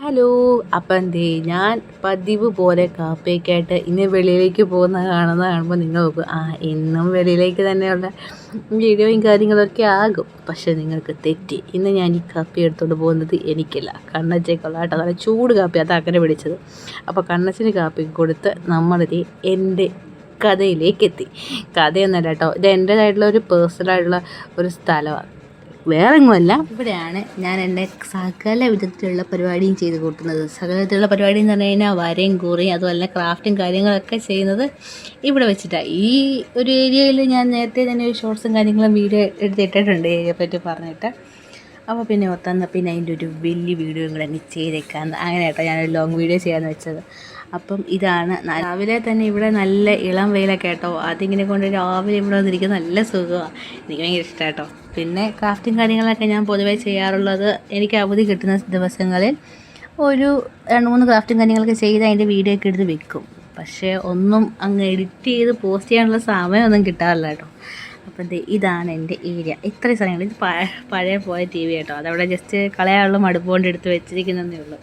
Hello. അപ്പം എന്തേ ഞാൻ പതിവ് പോലെ കാപ്പിയൊക്കെയായിട്ട് ഇനി വെളിയിലേക്ക് കാണുമ്പോൾ നിങ്ങൾ നോക്കും, ഇന്നും വെളിയിലേക്ക് തന്നെയുള്ള വീഡിയോയും കാര്യങ്ങളൊക്കെ ആകും. പക്ഷേ നിങ്ങൾക്ക് തെറ്റി. ഇന്ന് ഞാൻ ഈ കാപ്പി എടുത്തുകൊണ്ട് പോകുന്നത് എനിക്കല്ല, കണ്ണച്ചേക്കുള്ള കേട്ടോ. നല്ല ചൂട് കാപ്പി, അത് അങ്ങനെ പിടിച്ചത്. അപ്പോൾ കണ്ണച്ചന് കാപ്പി കൊടുത്ത് നമ്മളിത് എൻ്റെ കഥയിലേക്ക് എത്തി. കഥയൊന്നുമല്ല കേട്ടോ, ഇത് എൻ്റേതായിട്ടുള്ള ഒരു പേഴ്സണലായിട്ടുള്ള ഒരു സ്ഥലമാണ്, വേറെ എങ്ങുമല്ല. ഇവിടെയാണ് ഞാൻ എൻ്റെ സകല വിധത്തിലുള്ള പരിപാടിയും ചെയ്ത് കൂട്ടുന്നത്. സകല വിധത്തിലുള്ള പരിപാടി എന്ന് പറഞ്ഞു കഴിഞ്ഞാൽ വരയും കുറിയും അതുപോലെ ക്രാഫ്റ്റും കാര്യങ്ങളൊക്കെ ചെയ്യുന്നത് ഇവിടെ വെച്ചിട്ടാണ്. ഈ ഒരു ഏരിയയിൽ ഞാൻ നേരത്തെ തന്നെ ഒരു ഷോർട്സും കാര്യങ്ങളും വീഡിയോ എടുത്തിട്ടിട്ടുണ്ട് ഏരിയയെ പറ്റി പറഞ്ഞിട്ട്. അപ്പോൾ പിന്നെ ഓർത്തന്ന പിന്നെ അതിൻ്റെ ഒരു വലിയ വീഡിയോ കൂടെ അങ്ങ് ചെയ്തേക്കാന്ന്, അങ്ങനെ കേട്ടോ ഞാനൊരു ലോങ് വീഡിയോ ചെയ്യാമെന്ന് വെച്ചത്. അപ്പം ഇതാണ് രാവിലെ തന്നെ ഇവിടെ നല്ല ഇളം വെയിലൊക്കെ കേട്ടോ. അതിങ്ങനെ കൊണ്ട് രാവിലെ ഇവിടെ വന്നിരിക്കുന്നത് നല്ല സുഖമാണ്, എനിക്ക് ഭയങ്കര ഇഷ്ടമാണ് കേട്ടോ. പിന്നെ ക്രാഫ്റ്റും കാര്യങ്ങളൊക്കെ ഞാൻ പൊതുവേ ചെയ്യാറുള്ളത്, എനിക്ക് അവധി കിട്ടുന്ന ദിവസങ്ങളിൽ ഒരു 2-3 ക്രാഫ്റ്റും കാര്യങ്ങളൊക്കെ ചെയ്ത് അതിൻ്റെ വീഡിയോ ഒക്കെ എടുത്ത് വെക്കും. പക്ഷേ ഒന്നും അങ്ങ് എഡിറ്റ് ചെയ്ത് പോസ്റ്റ് ചെയ്യാനുള്ള സമയമൊന്നും കിട്ടാറില്ല കേട്ടോ. അപ്പം ഇതാണ് എൻ്റെ ഏരിയ. ഇത്രയും സ്ഥലങ്ങൾ, ഇത് പഴയ പോയ TV കേട്ടോ, അതവിടെ ജസ്റ്റ് കളയാനുള്ള മടുപ്പ് കൊണ്ട് എടുത്ത് വെച്ചിരിക്കുന്നതേ ഉള്ളൂ.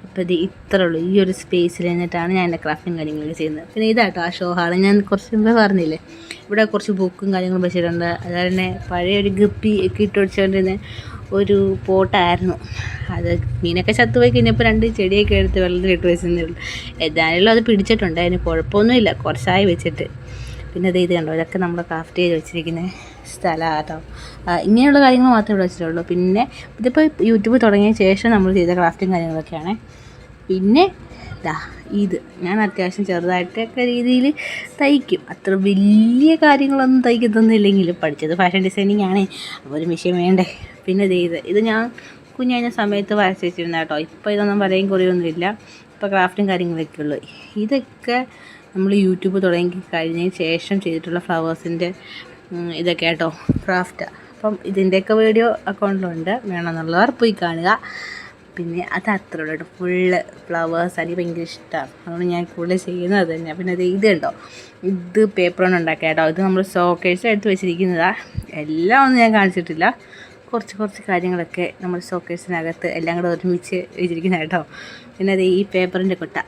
അപ്പോൾ ഇത്രേ ഉള്ളൂ. ഈ ഒരു സ്പേസിൽ നിന്നിട്ടാണ് ഞാൻ എൻ്റെ ക്രാഫ്റ്റും കാര്യങ്ങളൊക്കെ ചെയ്യുന്നത്. പിന്നെ ഇതാട്ടോ ആ ഷോ ഹാള്, ഞാൻ കുറച്ച് മുമ്പേ പറഞ്ഞില്ലേ, ഇവിടെ കുറച്ച് ബുക്കും കാര്യങ്ങളും വെച്ചിട്ടുണ്ട്. അതുപോലെ തന്നെ പഴയ ഒരു ഗപ്പി ഒക്കെ ഇട്ട് വെച്ചുകൊണ്ടിരുന്ന ഒരു പോട്ടായിരുന്നു. അത് മീനൊക്കെ ചത്തുപോയി കഴിഞ്ഞപ്പോൾ 2 ചെടിയൊക്കെ എടുത്ത് വെള്ളത്തിലിട്ട് വെച്ചതേ ഉള്ളൂ. ഏതായാലും അത് പിടിച്ചിട്ടുണ്ട്, അതിന് കുഴപ്പമൊന്നുമില്ല, കുറച്ചായി വെച്ചിട്ട്. പിന്നെ ഇത് കണ്ടോ, ഇതൊക്കെ നമ്മൾ ക്രാഫ്റ്റ് ചെയ്ത് വെച്ചിരിക്കുന്ന സ്ഥലമാണ് കേട്ടോ. ഇങ്ങനെയുള്ള കാര്യങ്ങൾ മാത്രമേ ഇവിടെ വെച്ചിട്ടുള്ളൂ. പിന്നെ ഇതിപ്പോൾ യൂട്യൂബ് തുടങ്ങിയ ശേഷം നമ്മൾ ചെയ്ത ക്രാഫ്റ്റും കാര്യങ്ങളൊക്കെയാണ്. പിന്നെ ഇത് ഞാൻ അത്യാവശ്യം ചെറുതായിട്ടൊക്കെ രീതിയിൽ തയ്ക്കും. അത്ര വലിയ കാര്യങ്ങളൊന്നും തയ്ക്കത്തൊന്നുമില്ലെങ്കിലും പഠിച്ചത് ഫാഷൻ ഡിസൈനിങ് ആണ്, അപ്പോൾ ഒരു മെഷീൻ വേണ്ടേ. പിന്നെ ഇത് ഞാൻ കുഞ്ഞായ സമയത്ത് വരച്ച് വെച്ചിരുന്ന കേട്ടോ. ഇപ്പോൾ ഇതൊന്നും വരയും കുറയൊന്നുമില്ല, ഇപ്പോൾ ക്രാഫ്റ്റും കാര്യങ്ങളൊക്കെ ഉള്ളൂ. ഇതൊക്കെ നമ്മൾ യൂട്യൂബ് തുടങ്ങി കഴിഞ്ഞതിന് ശേഷം ചെയ്തിട്ടുള്ള ഫ്ലവേഴ്സിൻ്റെ ഇതൊക്കെ കേട്ടോ, ക്രാഫ്റ്റാണ്. അപ്പം ഇതിൻ്റെയൊക്കെ വീഡിയോ അക്കൗണ്ടിലുണ്ട്, വേണമെന്നുള്ളവർ പോയി കാണുക. പിന്നെ അത് അത്ര ഉള്ളൂ കേട്ടോ, ഫുള്ള് ഫ്ലവേഴ്സ് എനിക്ക് ഭയങ്കര ഇഷ്ടമാണ്, അതുകൊണ്ട് ഞാൻ കൂടുതൽ ചെയ്യുന്നത് അത് തന്നെയാണ്. പിന്നെ ഇത് കണ്ടോ, ഇത് പേപ്പർ കൊണ്ട് ഉണ്ടാക്കുക കേട്ടോ. ഇത് നമ്മൾ ഷോക്കേഴ്സ് എടുത്ത് വെച്ചിരിക്കുന്നതാണ്, എല്ലാം ഒന്നും ഞാൻ കാണിച്ചിട്ടില്ല. കുറച്ച് കാര്യങ്ങളൊക്കെ നമ്മൾ ഷോക്കേഴ്സിനകത്ത് എല്ലാം കൂടെ ഒരുമിച്ച് വെച്ചിരിക്കുന്ന കേട്ടോ. പിന്നെ ഈ പേപ്പറിൻ്റെ കൊട്ട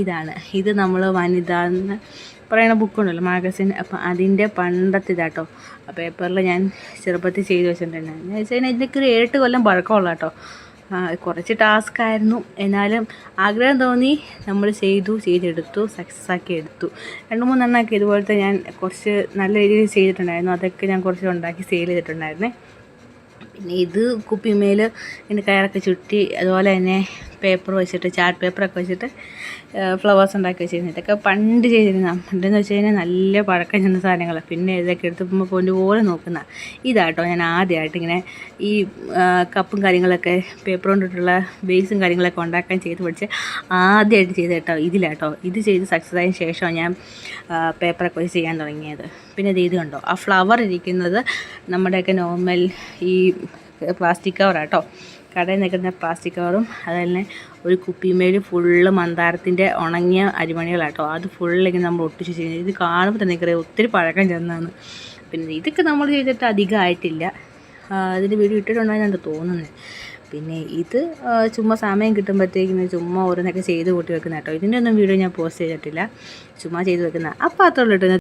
ഇതാണ്. ഇത് നമ്മൾ വനിത എന്ന് പറയുന്ന ബുക്കുണ്ടല്ലോ, മാഗസിൻ, അപ്പം അതിൻ്റെ പണ്ടത്തെ ഇതാട്ടോ. ആ പേപ്പറിൽ ഞാൻ ചെറുപ്പത്തിൽ ചെയ്ത് വെച്ചിട്ടുണ്ടായിരുന്നു. എന്ന് വെച്ച് കഴിഞ്ഞാൽ ഇതിനൊക്കെ ഒരു 7 കൊല്ലം പഴക്കമുള്ള കേട്ടോ. കുറച്ച് ടാസ്ക് ആയിരുന്നു, എന്നാലും ആഗ്രഹം തോന്നി, നമ്മൾ ചെയ്തെടുത്തു, സക്സസ് ആക്കി എടുത്തു. 2-3 എണ്ണമൊക്കെ ഇതുപോലത്തെ ഞാൻ കുറച്ച് നല്ല രീതിയിൽ ചെയ്തിട്ടുണ്ടായിരുന്നു, അതൊക്കെ ഞാൻ കുറച്ച് ഉണ്ടാക്കി സെയിൽ ചെയ്തിട്ടുണ്ടായിരുന്നേ. പിന്നെ ഇത് കുപ്പിമേൽ ഇങ്ങനെ കയറൊക്കെ ചുറ്റി, അതുപോലെ തന്നെ പേപ്പർ വെച്ചിട്ട് ചാർട്ട് പേപ്പറൊക്കെ വെച്ചിട്ട് ഫ്ലവേഴ്സ് ഉണ്ടാക്കി വെച്ചിരുന്നു. ഇതൊക്കെ പണ്ട് ചെയ്തിരുന്ന, പണ്ടെന്ന് വെച്ച് കഴിഞ്ഞാൽ നല്ല പഴക്കം ചെന്ന സാധനങ്ങളാണ്. പിന്നെ ഇതൊക്കെ എടുത്തപ്പോൾ പൊന്നു പോലെ നോക്കുന്ന ഇതാട്ടോ. ഞാൻ ആദ്യമായിട്ട് ഇങ്ങനെ ഈ കപ്പും കാര്യങ്ങളൊക്കെ പേപ്പർ കൊണ്ടിട്ടുള്ള ബേസും കാര്യങ്ങളൊക്കെ ഉണ്ടാക്കാൻ ചെയ്ത് പഠിച്ച് ആദ്യമായിട്ട് ചെയ്ത് കേട്ടോ ഇതിലാട്ടോ. ഇത് ചെയ്ത് സക്സസ് ആയതിനു ശേഷമാണ് ഞാൻ പേപ്പറൊക്കെ വെച്ച് ചെയ്യാൻ തുടങ്ങിയത്. പിന്നെ ഇത് കണ്ടോ, ആ ഫ്ലവർ ഇരിക്കുന്നത് നമ്മുടെയൊക്കെ നോർമൽ ഈ പ്ലാസ്റ്റിക് കവറാട്ടോ, കടയിൽ നിൽക്കുന്ന പ്ലാസ്റ്റിക് കവറും അതുപോലെ ഒരു കുപ്പിമേൽ ഫുള്ള് മന്ദാരത്തിൻ്റെ ഉണങ്ങിയ അരിമണികളാട്ടോ. അത് ഫുള്ളിങ്ങനെ നമ്മൾ ഒട്ടിച്ച് ചെയ്യുന്നത്. ഇത് കാണുമ്പോൾ തന്നെ എനിക്കറിയാം ഒത്തിരി പഴക്കം ചെന്നതാണ്. പിന്നെ ഇതൊക്കെ നമ്മൾ ചെയ്തിട്ട് അധികമായിട്ടില്ല, അതിൻ്റെ വീഡിയോ ഇട്ടിട്ടുണ്ടെന്നാണ് തോന്നുന്നത്. പിന്നെ ഇത് ചുമ്മാ സമയം കിട്ടുമ്പോഴത്തേക്കും ചുമ്മാ ഓരോന്നൊക്കെ ചെയ്ത് കൂട്ടി വെക്കുന്ന കേട്ടോ. ഇതിൻ്റെ ഒന്നും വീഡിയോ ഞാൻ പോസ്റ്റ് ചെയ്തിട്ടില്ല, ചുമ്മാ ചെയ്ത് വെക്കുന്ന. അപ്പോൾ അത്രയുള്ളൂ കേട്ടോ.